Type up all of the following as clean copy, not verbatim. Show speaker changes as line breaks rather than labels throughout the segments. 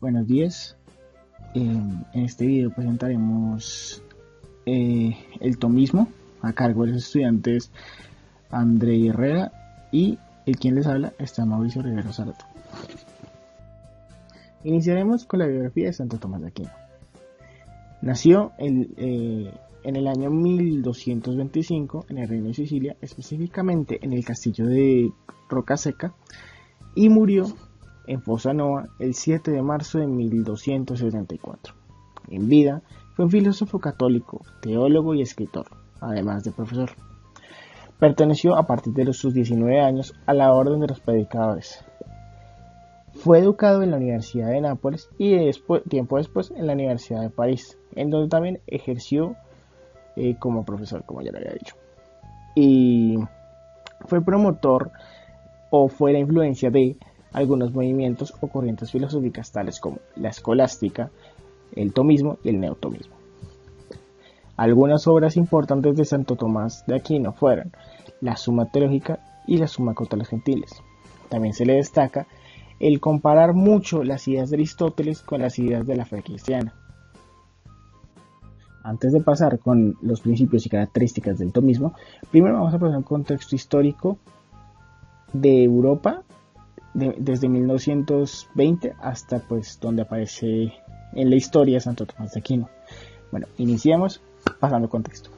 Buenos días. En este video presentaremos el tomismo a cargo de los estudiantes André Herrera y el quien les habla está Mauricio Rivero Zarato. Iniciaremos con la biografía de Santo Tomás de Aquino. Nació en el año 1225 en el Reino de Sicilia, específicamente en el castillo de Rocaseca, y murió en Fossa Nova el 7 de marzo de 1274. En vida fue un filósofo católico, teólogo y escritor, además de profesor. Perteneció a partir de sus 19 años a la Orden de los Predicadores. Fue educado en la Universidad de Nápoles y tiempo después en la Universidad de París, en donde también ejerció como profesor, como ya lo había dicho. Y fue promotor o fue la influencia de algunos movimientos o corrientes filosóficas tales como la escolástica, el tomismo y el neotomismo. Algunas obras importantes de Santo Tomás de Aquino fueron la Suma Teológica y la Suma contra los Gentiles. También se le destaca el comparar mucho las ideas de Aristóteles con las ideas de la fe cristiana. Antes de pasar con los principios y características del tomismo, primero vamos a poner un contexto histórico de Europa desde 1920 hasta pues donde aparece en la historia Santo Tomás de Aquino. Bueno, iniciamos pasando el contexto.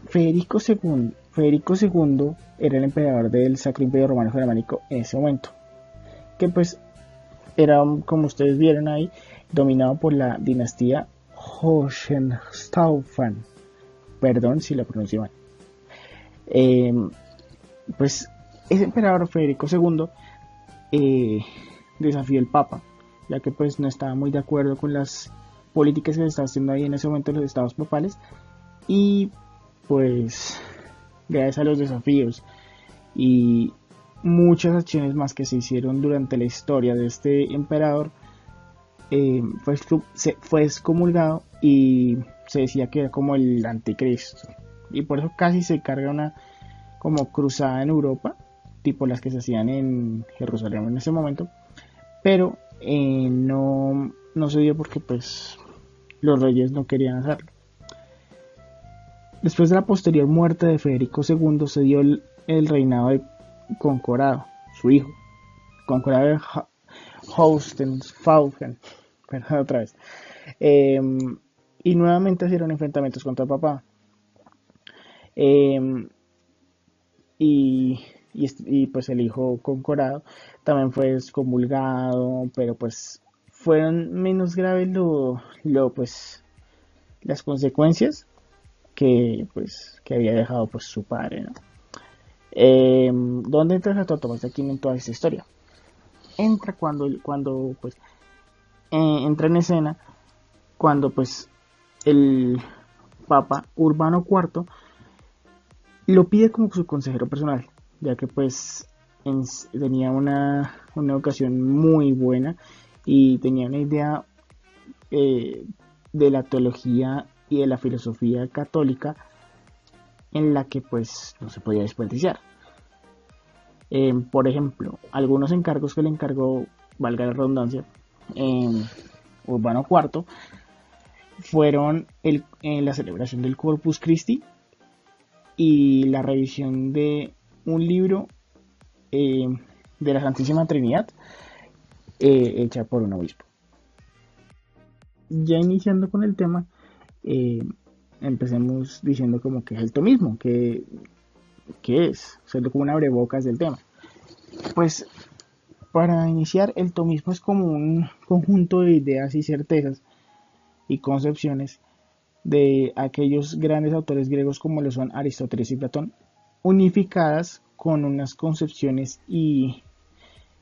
Federico II era el emperador del Sacro Imperio Romano Germánico en ese momento, que pues era, como ustedes vieron ahí, dominado por la dinastía Hohenstaufen. Perdón si lo pronuncio mal. Pues ese emperador Federico II desafió al Papa, ya que pues no estaba muy de acuerdo con las políticas que se estaban haciendo ahí en ese momento los estados papales, y pues gracias a los desafíos y muchas acciones más que se hicieron durante la historia de este emperador, fue excomulgado y se decía que era como el anticristo, y por eso casi se carga una como cruzada en Europa, tipo las que se hacían en Jerusalén en ese momento, pero no se dio porque pues los reyes no querían hacerlo. Después de la posterior muerte de Federico II se dio el reinado de Concorado, su hijo, Concorado de Hohenstaufen, perdón otra vez, y nuevamente hicieron enfrentamientos contra el papá. Y pues el hijo Concorado también fue excomulgado, pero pues fueron menos graves pues las consecuencias que había dejado pues su padre, ¿no? ¿Dónde entra Santo Tomás de Aquino en toda esta historia? Entra cuando pues entra en escena cuando pues el Papa Urbano IV lo pide como su consejero personal, ya que pues tenía una educación muy buena y tenía una idea de la teología y de la filosofía católica en la que pues no se podía desperdiciar. Por ejemplo, algunos encargos que le encargó, valga la redundancia, Urbano IV fueron la celebración del Corpus Christi y la revisión de un libro de la Santísima Trinidad hecha por un obispo. Ya iniciando con el tema, empecemos diciendo como que es el tomismo, que es, siendo como una abrebocas del tema. Pues para iniciar, el tomismo es como un conjunto de ideas y certezas y concepciones de aquellos grandes autores griegos como lo son Aristóteles y Platón, unificadas con unas concepciones y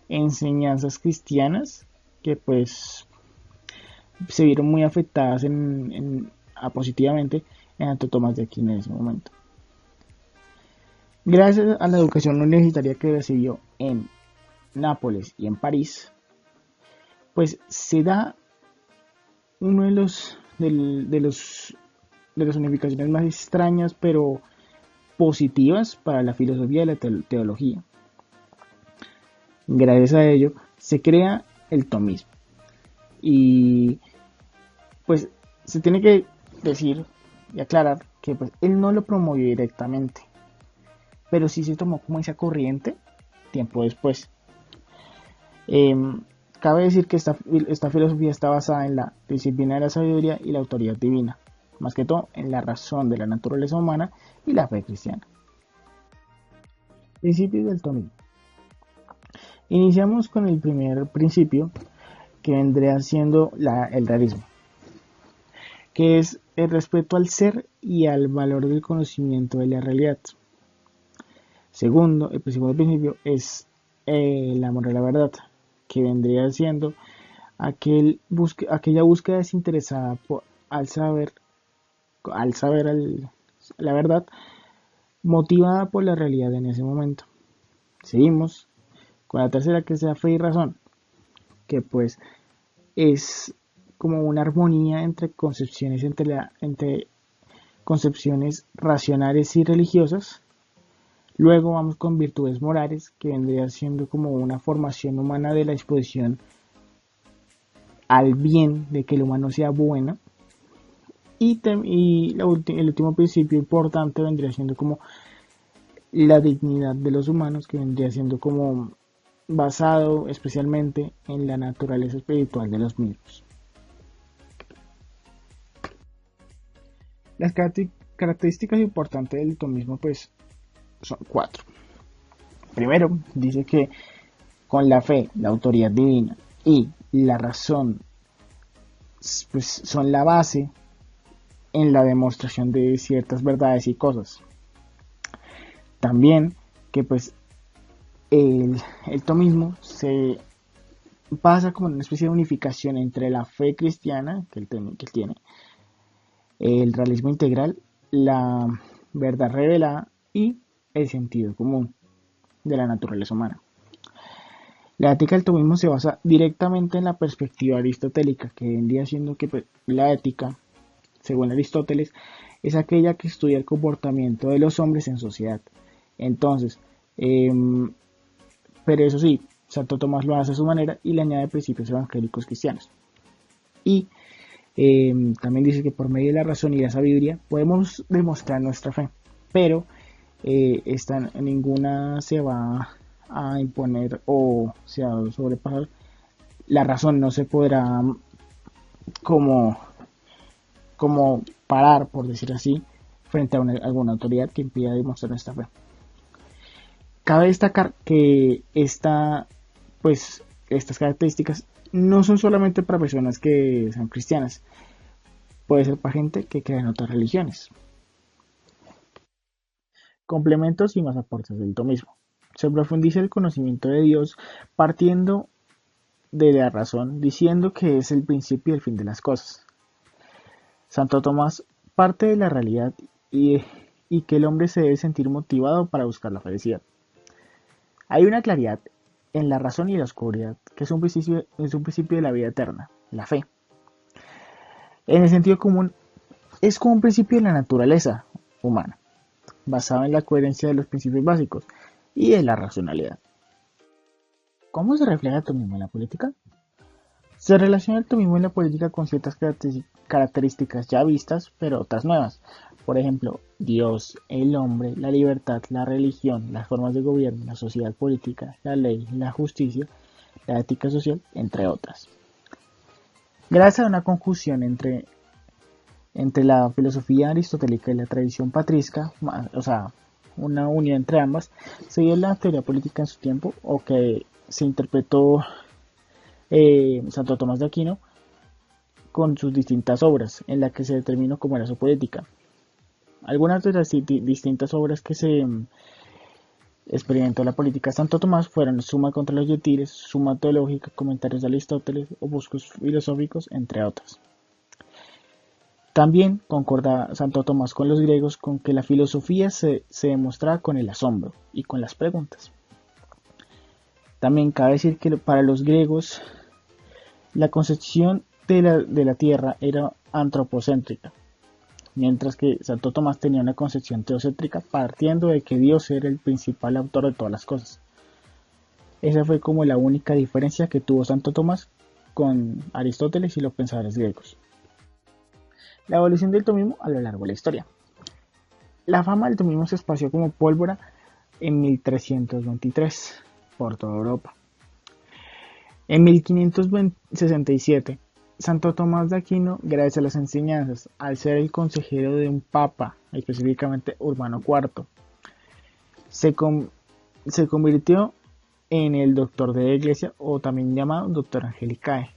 enseñanzas cristianas que pues se vieron muy afectadas positivamente en Santo Tomás de Aquino en ese momento. Gracias a la educación universitaria que recibió en Nápoles y en París, pues se da uno de las unificaciones más extrañas pero positivas para la filosofía y la teología. Gracias a ello se crea el tomismo. Y pues se tiene que decir y aclarar que pues, él no lo promovió directamente, pero sí se tomó como esa corriente tiempo después. Eh, Cabe decir que esta filosofía está basada en la disciplina de la sabiduría y la autoridad divina, más que todo en la razón de la naturaleza humana y la fe cristiana. Principios del tomismo. Iniciamos con el primer principio, que vendría siendo el realismo, que es el respeto al ser y al valor del conocimiento de la realidad. Segundo, el segundo principio es el amor a la verdad, que vendría siendo aquella búsqueda desinteresada al saber la verdad, motivada por la realidad en ese momento. Seguimos con la tercera, que es la fe y razón, que pues es como una armonía entre entre concepciones racionales y religiosas. Luego vamos con virtudes morales, que vendría siendo como una formación humana de la disposición al bien, de que el humano sea bueno. Y el último principio importante vendría siendo como la dignidad de los humanos, que vendría siendo como basado especialmente en la naturaleza espiritual de los mismos. Las características importantes del tomismo pues son 4. Primero, dice que con la fe, la autoridad divina y la razón pues son la base en la demostración de ciertas verdades y cosas. También que pues el tomismo se pasa como una especie de unificación entre la fe cristiana que él tiene, el realismo integral, la verdad revelada y el sentido común de la naturaleza humana. La ética del tomismo se basa directamente en la perspectiva aristotélica, que vendría siendo que pues, la ética, según Aristóteles, es aquella que estudia el comportamiento de los hombres en sociedad. Entonces, pero eso sí, Santo Tomás lo hace a su manera y le añade principios evangélicos cristianos. Y también dice que por medio de la razón y la sabiduría podemos demostrar nuestra fe, pero ninguna se va a imponer o se va a sobrepasar. La razón no se podrá como parar, por decir así, frente a alguna autoridad que impida demostrar nuestra fe. Cabe destacar que estas características no son solamente para personas que sean cristianas, puede ser para gente que crea en otras religiones. Complementos y más aportes del tomismo. Se profundiza el conocimiento de Dios partiendo de la razón, diciendo que es el principio y el fin de las cosas. Santo Tomás parte de la realidad y que el hombre se debe sentir motivado para buscar la felicidad. Hay una claridad en la razón y la oscuridad, que es un principio de la vida eterna, la fe. En el sentido común, es como un principio de la naturaleza humana, basado en la coherencia de los principios básicos y de la racionalidad. ¿Cómo se refleja el tomismo en la política? Se relaciona el tomismo en la política con ciertas características ya vistas, pero otras nuevas. Por ejemplo, Dios, el hombre, la libertad, la religión, las formas de gobierno, la sociedad política, la ley, la justicia, la ética social, entre otras. Gracias a una conjunción entre la filosofía aristotélica y la tradición patrística, o sea, una unión entre ambas, se dio la teoría política en su tiempo, o que se interpretó Santo Tomás de Aquino con sus distintas obras, en las que se determinó cómo era su política. Algunas de las distintas obras que se experimentó la política de Santo Tomás fueron Suma contra los gentiles, Suma teológica, Comentarios de Aristóteles, Opúsculos filosóficos, entre otras. También concorda Santo Tomás con los griegos con que la filosofía se demostraba con el asombro y con las preguntas. También cabe decir que para los griegos la concepción de la tierra era antropocéntrica, mientras que Santo Tomás tenía una concepción teocéntrica partiendo de que Dios era el principal autor de todas las cosas. Esa fue como la única diferencia que tuvo Santo Tomás con Aristóteles y los pensadores griegos. La evolución del tomismo a lo largo de la historia. La fama del tomismo se esparció como pólvora en 1323 por toda Europa. En 1567, Santo Tomás de Aquino, gracias a las enseñanzas, al ser el consejero de un papa, específicamente Urbano IV, se convirtió en el doctor de la iglesia, o también llamado doctor angelicae,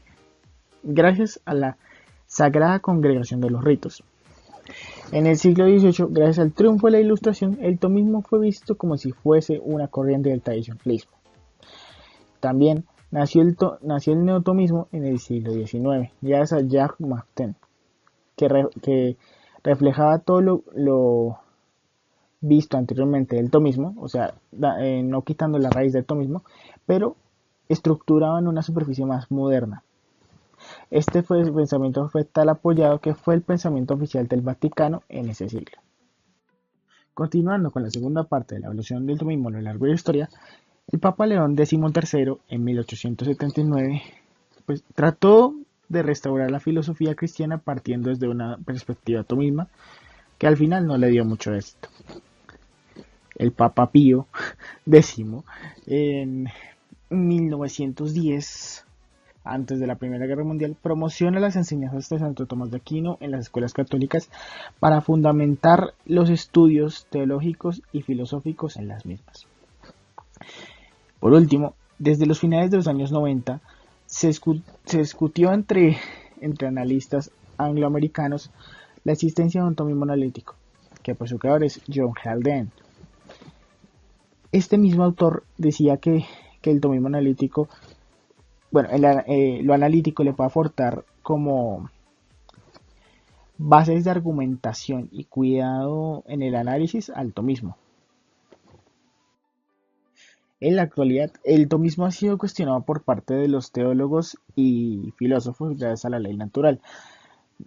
gracias a la Sagrada Congregación de los Ritos. En el siglo XVIII, gracias al triunfo de la Ilustración, el tomismo fue visto como si fuese una corriente del tradicionalismo. También nació el neotomismo en el siglo XIX, gracias a Jacques Maritain, que reflejaba todo lo visto anteriormente del tomismo, o sea, no quitando la raíz del tomismo, pero estructurado en una superficie más moderna. Este pensamiento fue tal apoyado que fue el pensamiento oficial del Vaticano en ese siglo. Continuando con la segunda parte de la evolución del tomismo a lo largo de la historia, el Papa León XIII en 1879 trató de restaurar la filosofía cristiana partiendo desde una perspectiva tomista que al final no le dio mucho éxito. El Papa Pío X en 1910, antes de la Primera Guerra Mundial, promociona las enseñanzas de Santo Tomás de Aquino en las escuelas católicas para fundamentar los estudios teológicos y filosóficos en las mismas. Por último, desde los finales de los años 90, se discutió entre analistas angloamericanos la existencia de un tomismo analítico, que por su creador es John Haldane. Este mismo autor decía que el tomismo analítico, lo analítico le puede aportar como bases de argumentación y cuidado en el análisis al tomismo. En la actualidad, el tomismo ha sido cuestionado por parte de los teólogos y filósofos gracias a la ley natural.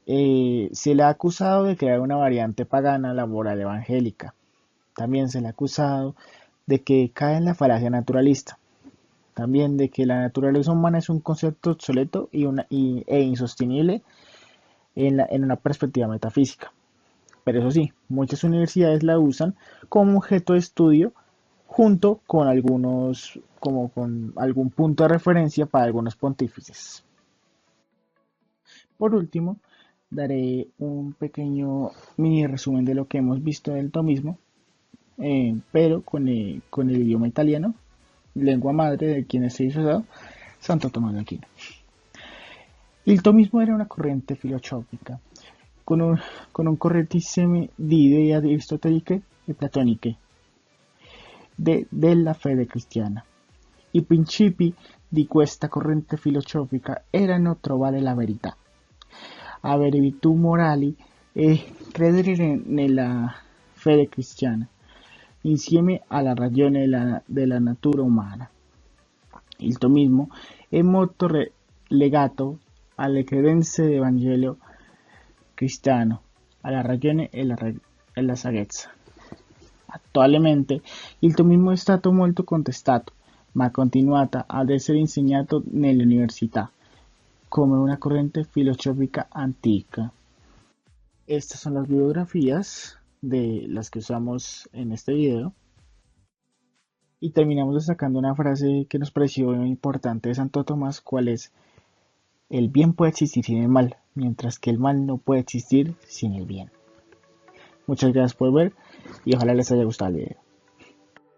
Se le ha acusado de crear una variante pagana a la moral evangélica. También se le ha acusado de que cae en la falacia naturalista. También de que la naturaleza humana es un concepto obsoleto e insostenible en una perspectiva metafísica. Pero eso sí, muchas universidades la usan como objeto de estudio junto con con algún punto de referencia para algunos pontífices. Por último, daré un pequeño mini resumen de lo que hemos visto del tomismo, pero con el idioma italiano, lengua madre de quien se hizo Santo Tomás de Aquino. Il tomismo era una corrente filosófica con un corretto insieme di idee aristoteliche e platoniche della fede cristiana. I principi di questa corrente filosofica erano trovare la verità, avere virtù morali e credere nella fede cristiana, insieme alla ragione della natura umana. Il tomismo è molto legato alle credenze del Vangelo cristiano, alla ragione e alla saggezza. Attualmente il tomismo è stato molto contestato, ma continuata ad essere insegnato nelle università come una corriente filosófica antica. Estas son las biografías de las que usamos en este video. Y terminamos destacando una frase que nos pareció importante de Santo Tomás, cual es: el bien puede existir sin el mal, mientras que el mal no puede existir sin el bien. Muchas gracias por ver y ojalá les haya gustado el video.